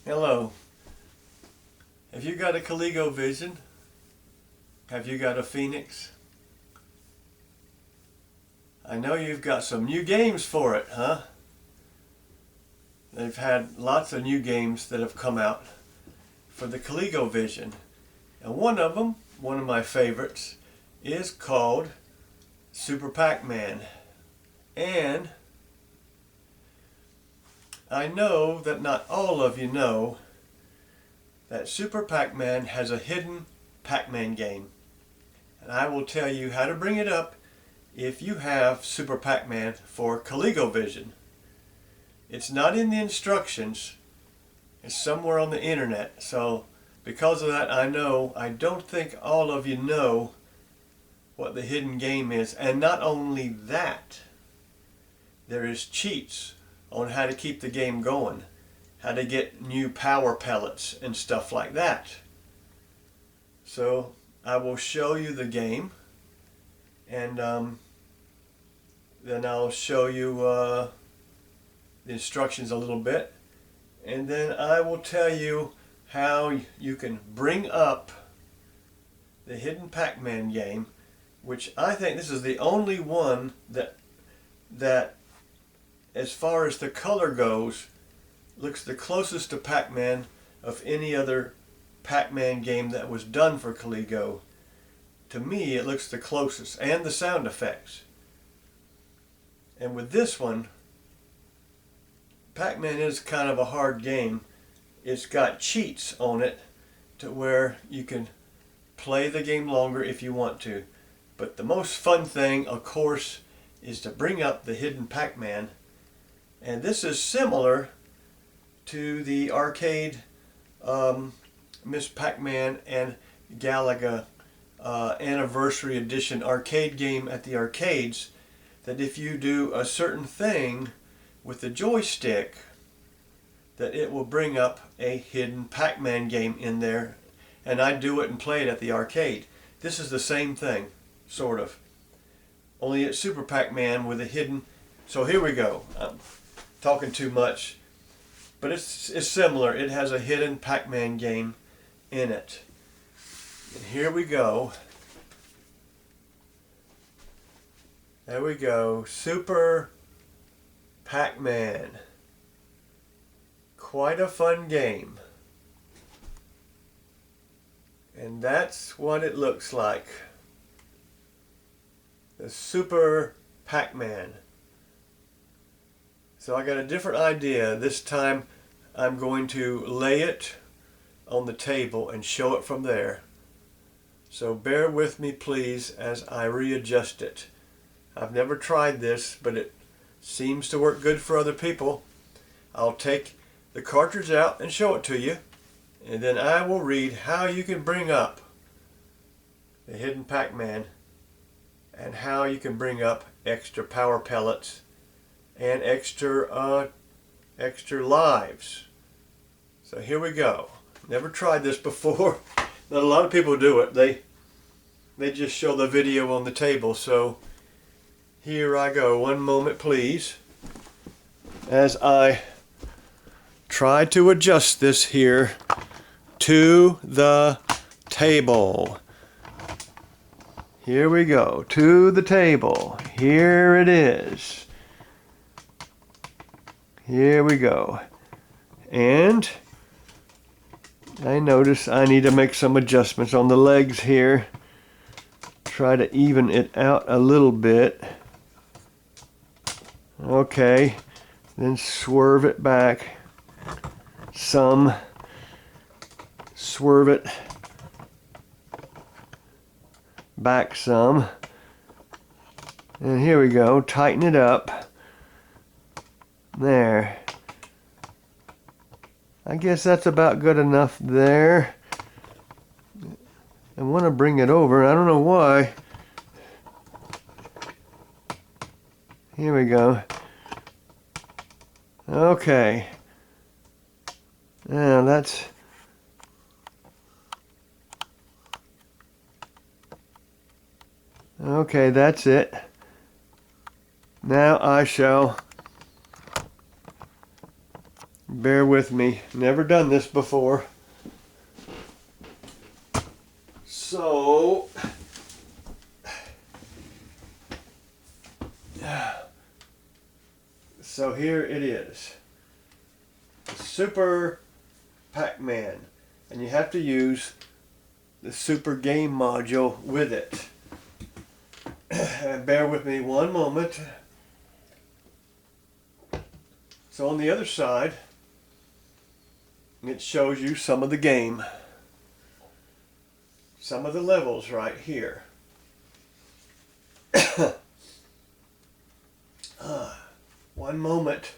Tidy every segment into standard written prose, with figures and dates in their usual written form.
Hello. Have you got a ColecoVision? Have you got a Phoenix? I know you've got some new games for it, huh? They've had lots of new games that have come out for the ColecoVision. And one of them, one of my favorites, is called Super Pac Man. And I know that not all of you know that Super Pac Man has a hidden Pac-Man game. And I will tell you how to bring it up if you have Super Pac Man for ColecoVision. It's not in the instructions, it's somewhere on the internet. So because of that, I don't think all of you know what the hidden game is. And not only that, there is cheats on how to keep the game going, how to get new power pellets and stuff like that. So I will show you the game, and then I'll show you the instructions a little bit, and then I will tell you how you can bring up the hidden Pac-Man game, which I think this is the only one that as far as the color goes, looks the closest to Pac-Man of any other Pac-Man game that was done for Coleco. To me, it looks the closest, and the sound effects. And with this one, Pac-Man is kind of a hard game. It's got cheats on it to where you can play the game longer if you want to. But the most fun thing, of course, is to bring up the hidden Pac-Man. And this is similar to the arcade Miss Pac-Man and Galaga Anniversary Edition arcade game at the arcades, that if you do a certain thing with the joystick, that it will bring up a hidden Pac-Man game in there, and I do it and play it at the arcade. This is the same thing, sort of, only it's Super Pac-Man with a hidden. So here we go. I'm talking too much, but it's similar. It has a hidden Pac-Man game in it. And here we go. There we go. Super Pac Man. Quite a fun game. And that's what it looks like. The Super Pac Man. So I got a different idea. This time I'm going to lay it on the table and show it from there. So bear with me, please, as I readjust it. I've never tried this, but it seems to work good for other people. I'll take the cartridge out and show it to you, and then I will read how you can bring up the hidden Pac-Man and how you can bring up extra power pellets and extra lives. So here we go. Never tried this before. Not a lot of people do it. They just show the video on the table. So here I go. One moment, please, as I try to adjust this here to the table. Here we go. To the table. Here it is. Here we go. And I notice I need to make some adjustments on the legs here. Try to even it out a little bit. Okay. Then swerve it back some. Swerve it back some. And here we go. Tighten it up. There. I guess that's about good enough there. I want to bring it over. I don't know why. Here we go. Okay. Now that's... Okay, that's it. Now I shall Bear with me. Never done this before. So, here it is. Super Pac Man. And you have to use the Super Game module with it. Bear with me one moment. So on the other side, it shows you some of the game. Some of the levels right here. One moment.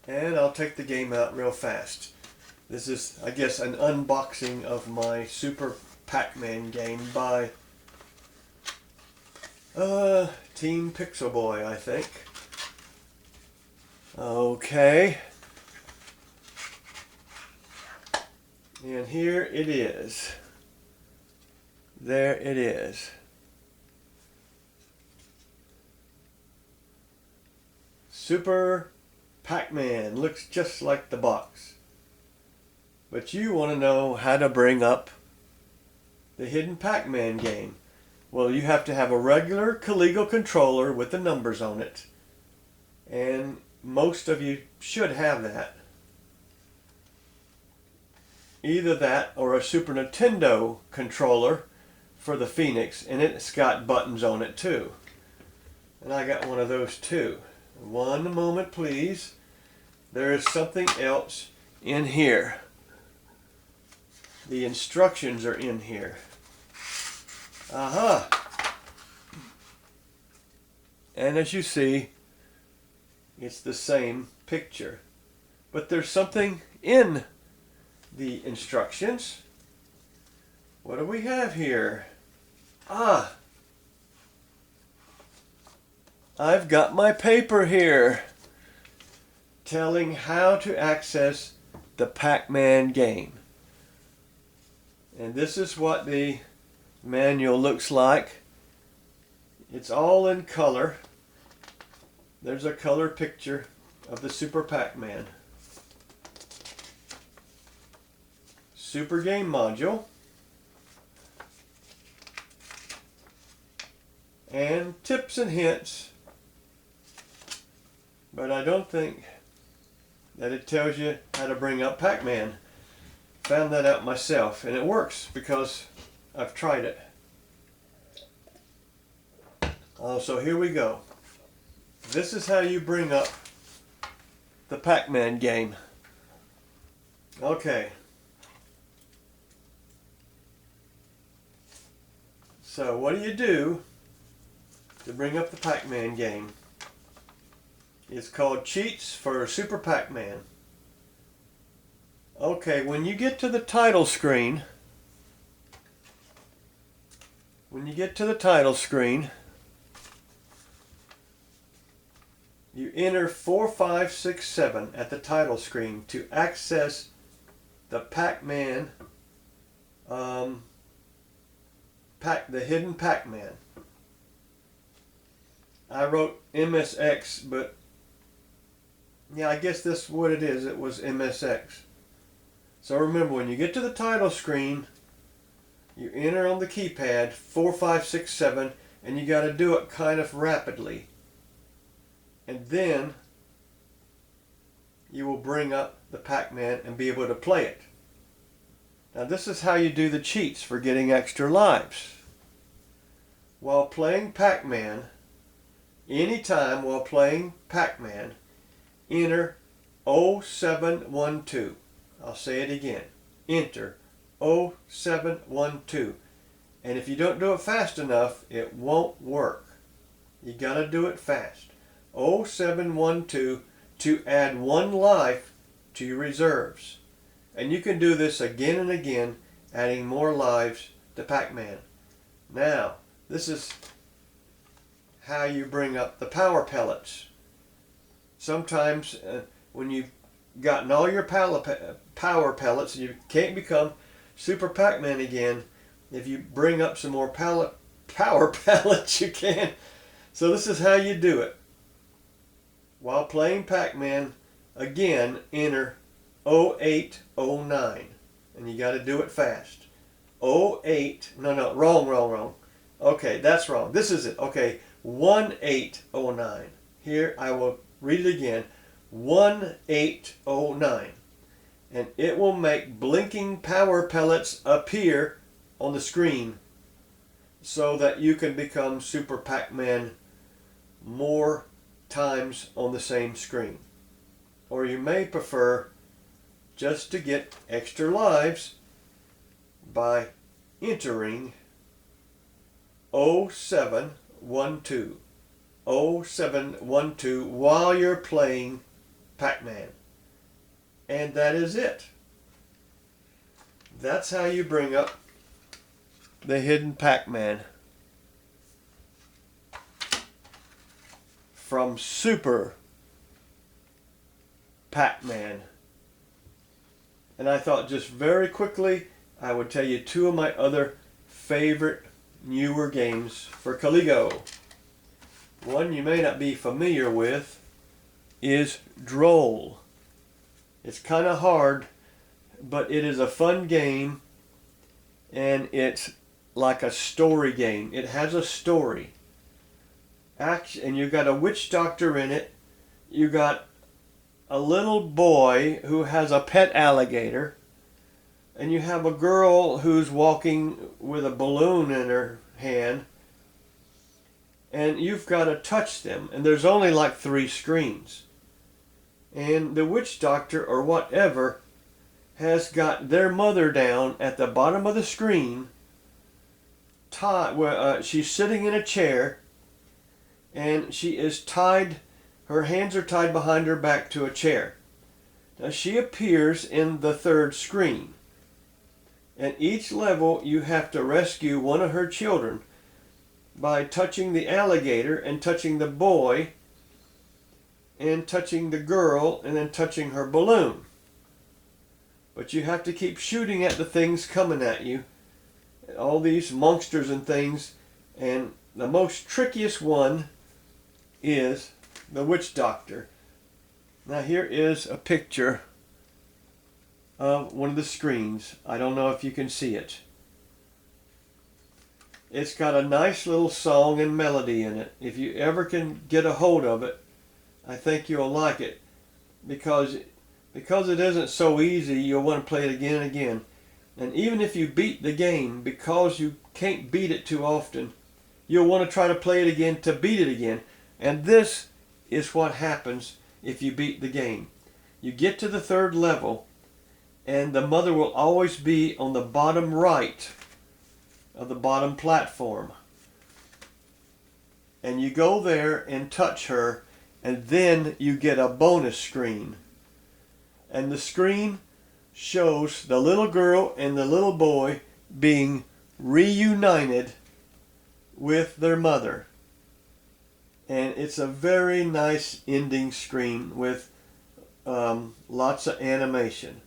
And I'll take the game out real fast. This is, I guess, an unboxing of my Super Pac Man game by Team Pixel Boy, I think. Okay. And here it is. There it is. Super Pac Man. Looks just like the box. But you want to know how to bring up the hidden Pac Man game. Well, you have to have a regular Coleco controller with the numbers on it. And most of you should have that. Either that or a Super Nintendo controller for the Phoenix, and it's got buttons on it too. And I got one of those too. One moment, please. There is something else in here. The instructions are in here. Aha! And as you see, it's the same picture. But there's something in the instructions. What do we have here? Ah! I've got my paper here telling how to access the Pac-Man game. And this is what the manual looks like. It's all in color. There's a color picture of the Super Pac Man. Super Game module. And tips and hints. But I don't think that it tells you how to bring up Pac-Man. Found that out myself, and it works because I've tried it. So here we go. This is how you bring up the Pac-Man game. Okay. So what do you do to bring up the Pac-Man game? It's called Cheats for Super Pac Man. Okay, when you get to the title screen, you enter 4567 at the title screen to access the Pac-Man, the hidden Pac-Man. I wrote MSX, but yeah, I guess that's what it is. It was MSX. So remember, when you get to the title screen, you enter on the keypad 4567, and you got to do it kind of rapidly. And then you will bring up the Pac-Man and be able to play it. Now this is how you do the cheats for getting extra lives. While playing Pac-Man, anytime while playing Pac-Man, enter 0712. I'll say it again. Enter 0712. And if you don't do it fast enough, it won't work. You gotta do it fast. 0712 to add 1 life to your reserves. And you can do this again and again, adding more lives to Pac-Man. Now, this is how you bring up the power pellets. Sometimes when you've gotten all your power pellets and you can't become Super Pac-Man again, if you bring up some more power pellets, you can. So this is how you do it. while playing Pac-Man, again, enter 0809. And you got to do it fast. 08, no, wrong. Okay, that's wrong. This is it. Okay, 1809. Here, I will read it again. 1809. And it will make blinking power pellets appear on the screen so that you can become Super Pac Man more times on the same screen. Or you may prefer just to get extra lives by entering 0712 while you're playing Pac-Man. And that is it. That's how you bring up the hidden Pac-Man from Super Pac Man. And I thought just very quickly I would tell you two of my other favorite newer games for Coleco. One you may not be familiar with is Droll. It's kind of hard, but it is a fun game, and it's like a story game. It has a story. And you got a witch doctor in it. You got a little boy who has a pet alligator, and you have a girl who's walking with a balloon in her hand, and you've got to touch them, and there's only like 3 screens. And the witch doctor or whatever has got their mother down at the bottom of the screen. She's sitting in a chair, and she is tied. Her hands are tied behind her back to a chair. Now she appears in the 3rd screen. And each level you have to rescue one of her children by touching the alligator and touching the boy and touching the girl and then touching her balloon. But you have to keep shooting at the things coming at you. All these monsters and things. And the most trickiest one is the witch doctor. Now here is a picture of one of the screens. I don't know if you can see it. It's got a nice little song and melody in it. If you ever can get a hold of it, I think you'll like it, because it isn't so easy. You'll want to play it again and again. And even if you beat the game, because you can't beat it too often, you'll want to try to play it again to beat it again. And this is what happens if you beat the game. You get to the 3rd level, and the mother will always be on the bottom right of the bottom platform. And you go there and touch her, and then you get a bonus screen. And the screen shows the little girl and the little boy being reunited with their mother. And it's a very nice ending screen with lots of animation.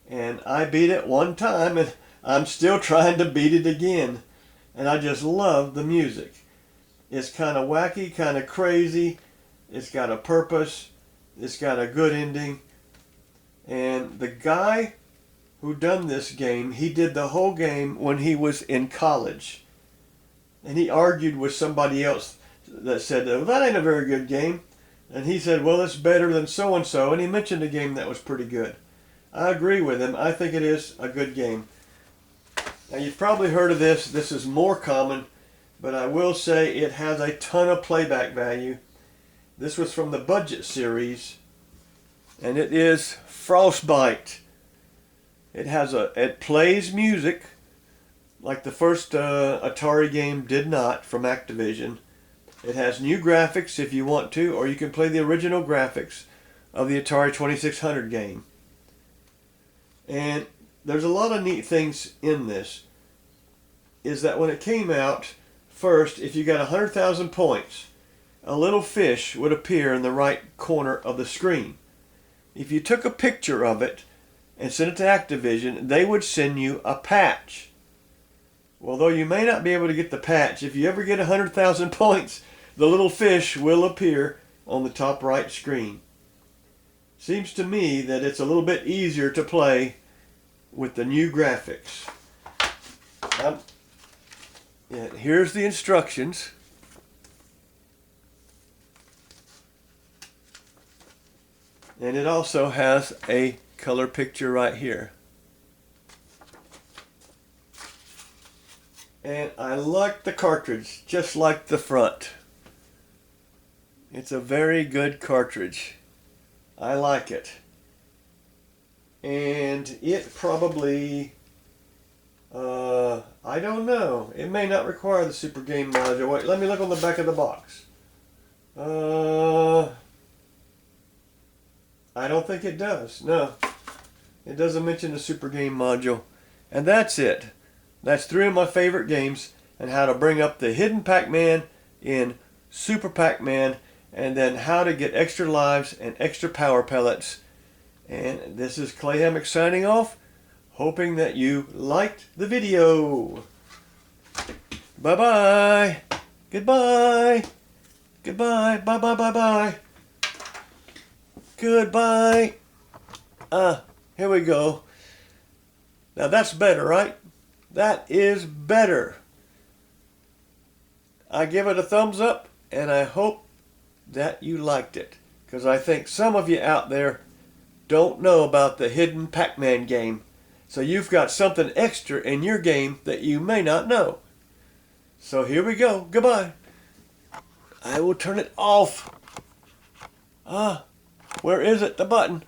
And I beat it one time, and I'm still trying to beat it again. And I just love the music. It's kind of wacky, kind of crazy. It's got a purpose. It's got a good ending. And the guy who done this game, he did the whole game when he was in college. And he argued with somebody else that said, well, that ain't a very good game. And he said, well, it's better than so-and-so. And he mentioned a game that was pretty good. I agree with him. I think it is a good game. Now, you've probably heard of this. This is more common. But I will say it has a ton of playback value. This was from the Budget series. And it is Frostbite. It plays music like the first Atari game did not, from Activision. It has new graphics if you want to, or you can play the original graphics of the Atari 2600 game. And there's a lot of neat things in this. Is that when it came out, first, if you got 100,000 points, a little fish would appear in the right corner of the screen. If you took a picture of it and sent it to Activision, they would send you a patch. Well, though you may not be able to get the patch, if you ever get 100,000 points, the little fish will appear on the top right screen. Seems to me that it's a little bit easier to play with the new graphics. Yeah, here's the instructions. And it also has a color picture right here. And I like the cartridge, just like the front. It's a very good cartridge. I like it. And it probably, I don't know. It may not require the Super Game module. Wait, let me look on the back of the box. I don't think it does. No. It doesn't mention the Super Game module. And that's it. That's 3 of my favorite games and how to bring up the hidden Pac-Man in Super Pac Man, and then how to get extra lives and extra power pellets. And this is Clay Hammock signing off, hoping that you liked the video. Bye-bye. Goodbye. Goodbye. Bye-bye-bye-bye. Goodbye. Here we go. Now that's better, right? That is better. I give it a thumbs up, and I hope that you liked it, because I think some of you out there don't know about the hidden Pac-Man game. So you've got something extra in your game that you may not know. So here we go. Goodbye. I will turn it off. Where is it? The button.